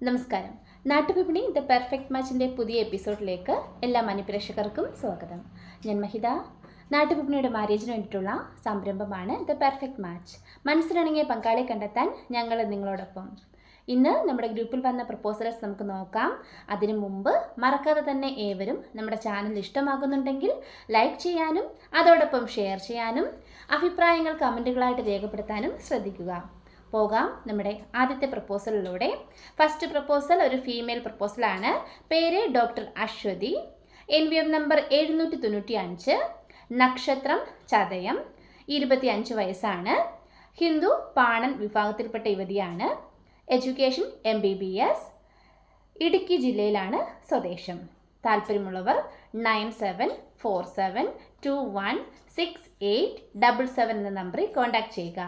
നമസ്കാരം. നാട്ടുവിപണി the perfect മാച്ചിൻ്റെ പുതിയ എപ്പിസോഡിലേക്ക് എല്ലാ മാന്യപ്രേക്ഷകർക്കും സ്വാഗതം. ഞാൻ മഹിത. നാട്ടുവിപണിയുടെ മാരേജിന് വേണ്ടിയിട്ടുള്ള സംരംഭമാണ് ദ പെർഫെക്റ്റ് മാച്ച്. മനസ്സിലിണങ്ങിയ പങ്കാളിയെ കണ്ടെത്താൻ ഞങ്ങൾ നിങ്ങളോടൊപ്പം. ഇന്ന് നമ്മുടെ ഗ്രൂപ്പിൽ വന്ന പ്രപ്പോസൽസ് നമുക്ക് നോക്കാം. അതിനു മുമ്പ് മറക്കാതെ തന്നെ ഏവരും നമ്മുടെ ചാനൽ ഇഷ്ടമാകുന്നുണ്ടെങ്കിൽ ലൈക്ക് ചെയ്യാനും അതോടൊപ്പം ഷെയർ ചെയ്യാനും അഭിപ്രായങ്ങൾ കമൻറ്റുകളായിട്ട് രേഖപ്പെടുത്താനും ശ്രദ്ധിക്കുക. പോകാം നമ്മുടെ ആദ്യത്തെ പ്രപ്പോസലിലൂടെ. ഫസ്റ്റ് പ്രപ്പോസൽ ഒരു ഫീമെയിൽ പ്രപ്പോസലാണ്. പേര് ഡോക്ടർ അശ്വതി. NVM number 795. നക്ഷത്രം ചതയം. 25 വയസ്സാണ്. ഹിന്ദു പാണൻ വിഭാഗത്തിൽപ്പെട്ട യുവതിയാണ്. Education MBBS. ഇടുക്കി ജില്ലയിലാണ് സ്വദേശം. താല്പര്യമുള്ളവർ 9747216877 എന്ന നമ്പറിൽ കോൺടാക്ട് ചെയ്യുക.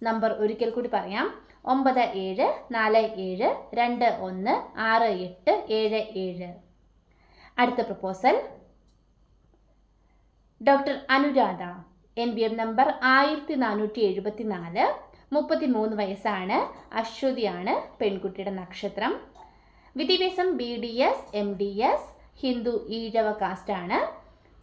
നമ്പർ ഒരിക്കൽ കൂടി പറയാം: 9747216877. അടുത്ത proposal doctor Anuradha. NVM number 1474. 33 വയസ്സാണ്. അശ്വതിയാണ് പെൺകുട്ടിയുടെ നക്ഷത്രം. വിദ്യാഭ്യാസം BDS MDS. ഹിന്ദു ഈഴവ കാസ്റ്റാണ്.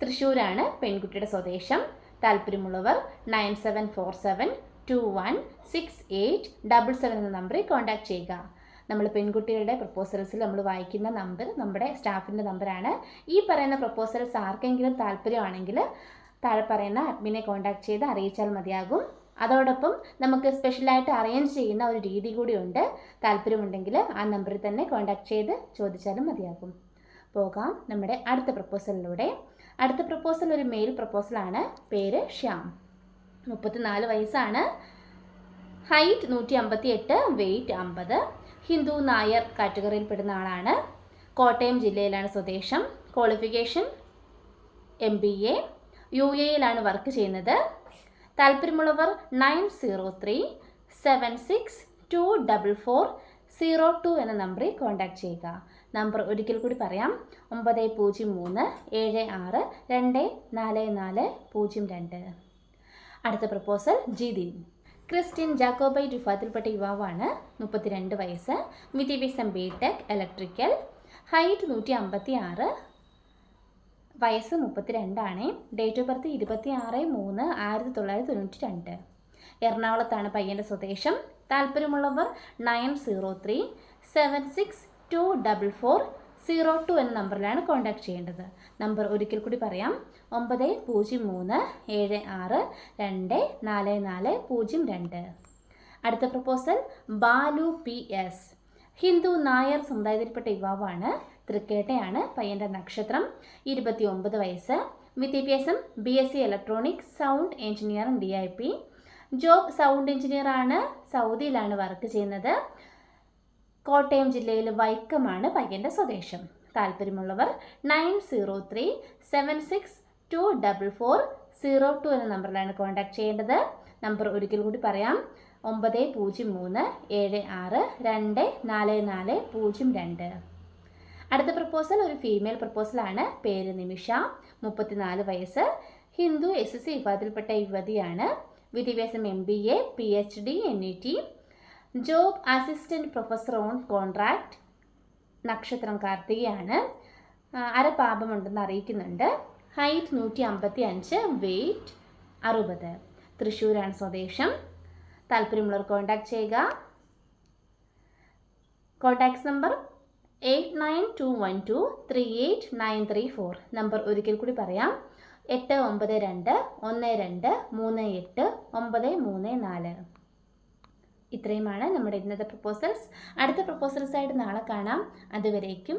തൃശ്ശൂരാണ് പെൺകുട്ടിയുടെ സ്വദേശം. താല്പര്യമുള്ളവർ 9747216877 എന്ന നമ്പറിൽ കോൺടാക്ട് ചെയ്യുക. നമ്മൾ പെൺകുട്ടികളുടെ പ്രപ്പോസൽസിൽ നമ്മൾ വായിക്കുന്ന നമ്പർ നമ്മുടെ സ്റ്റാഫിൻ്റെ നമ്പറാണ്. ഈ പറയുന്ന പ്രപ്പോസൽസ് ആർക്കെങ്കിലും താല്പര്യമാണെങ്കിൽ താഴെ പറയുന്ന അഡ്മിനെ കോൺടാക്ട് ചെയ്ത് അറിയിച്ചാൽ മതിയാകും. അതോടൊപ്പം നമുക്ക് സ്പെഷ്യലായിട്ട് അറേഞ്ച് ചെയ്യുന്ന ഒരു രീതി കൂടിയുണ്ട്. താല്പര്യമുണ്ടെങ്കിൽ ആ നമ്പറിൽ തന്നെ കോൺടാക്ട് ചെയ്ത് ചോദിച്ചാലും മതിയാകും. പോകാം നമ്മുടെ അടുത്ത പ്രപ്പോസലിലൂടെ. അടുത്ത പ്രപ്പോസൽ ഒരു മെയിൽ പ്രപ്പോസലാണ്. പേര് ശ്യാം. 34 വയസ്സാണ്. Height 158, weight 50. ഹിന്ദു നായർ കാറ്റഗറിയിൽപ്പെടുന്ന ആളാണ്. കോട്ടയം ജില്ലയിലാണ് സ്വദേശം. Qualification MBA. UAE വർക്ക് ചെയ്യുന്നത്. താല്പര്യമുള്ളവർ 9037624402 എന്ന നമ്പറിൽ കോൺടാക്ട് ചെയ്യുക. നമ്പർ ഒരിക്കൽ കൂടി പറയാം: 9037624402. അടുത്ത പ്രപ്പോസൽ ജിതിൻ. ക്രിസ്ത്യൻ ജാക്കോബൈറ്റ് വിഭാഗത്തിൽപ്പെട്ട യുവാവാണ്. 32 വയസ്സ്. വിദ്യാഭ്യാസം BTech ഇലക്ട്രിക്കൽ. ഹൈറ്റ് 156. വയസ്സ് 32 ആണ്. Date of birth 26/3/1992. എറണാകുളത്താണ് പയ്യൻ്റെ സ്വദേശം. താല്പര്യമുള്ളവർ 9037624402 എന്ന നമ്പറിലാണ് കോൺടാക്ട് ചെയ്യേണ്ടത്. നമ്പർ ഒരിക്കൽ കൂടി പറയാം: 9037624402. അടുത്ത പ്രപ്പോസൽ ബാലു PS. ഹിന്ദു നായർ സമുദായത്തിൽപ്പെട്ട യുവാവാണ്. തൃക്കേട്ടയാണ് പയ്യൻ്റെ നക്ഷത്രം. 29 വയസ്സ്. വിദ്യാഭ്യാസം BSc electronics sound engineering DIP. Job sound എഞ്ചിനീയറാണ്. സൗദിയിലാണ് വർക്ക് ചെയ്യുന്നത്. കോട്ടയം ജില്ലയിൽ വൈക്കമാണ് പയ്യൻ്റെ സ്വദേശം. താല്പര്യമുള്ളവർ 9037624402 എന്ന നമ്പറിലാണ് കോൺടാക്ട് ചെയ്യേണ്ടത്. നമ്പർ ഒരിക്കൽ കൂടി പറയാം: 9037624402. അടുത്ത പ്രപ്പോസൽ ഒരു ഫീമെയിൽ പ്രപ്പോസലാണ്. പേര് നിമിഷ. 34 വയസ്സ്. ഹിന്ദു SSC വിഭാഗത്തിൽപ്പെട്ട യുവതിയാണ്. വിദ്യാഭ്യാസം MBA PhD NET. Job assistant professor on contract. നക്ഷത്രം കാർത്തികയാണ്. അരപാപമുണ്ടെന്ന് അറിയിക്കുന്നുണ്ട്. Height 155, weight 60. തൃശ്ശൂരാണ് സ്വദേശം. താല്പര്യമുള്ളവർ കോൺടാക്ട് ചെയ്യുക. Contacts number 8921238934. നമ്പർ ഒരിക്കൽ കൂടി പറയാം: 8921238934. ഇത്രയുമാണ് നമ്മുടെ ഇന്നത്തെ പ്രപ്പോസൽസ്. അടുത്ത പ്രപ്പോസൽസായിട്ട് നാളെ കാണാം. അതുവരേക്കും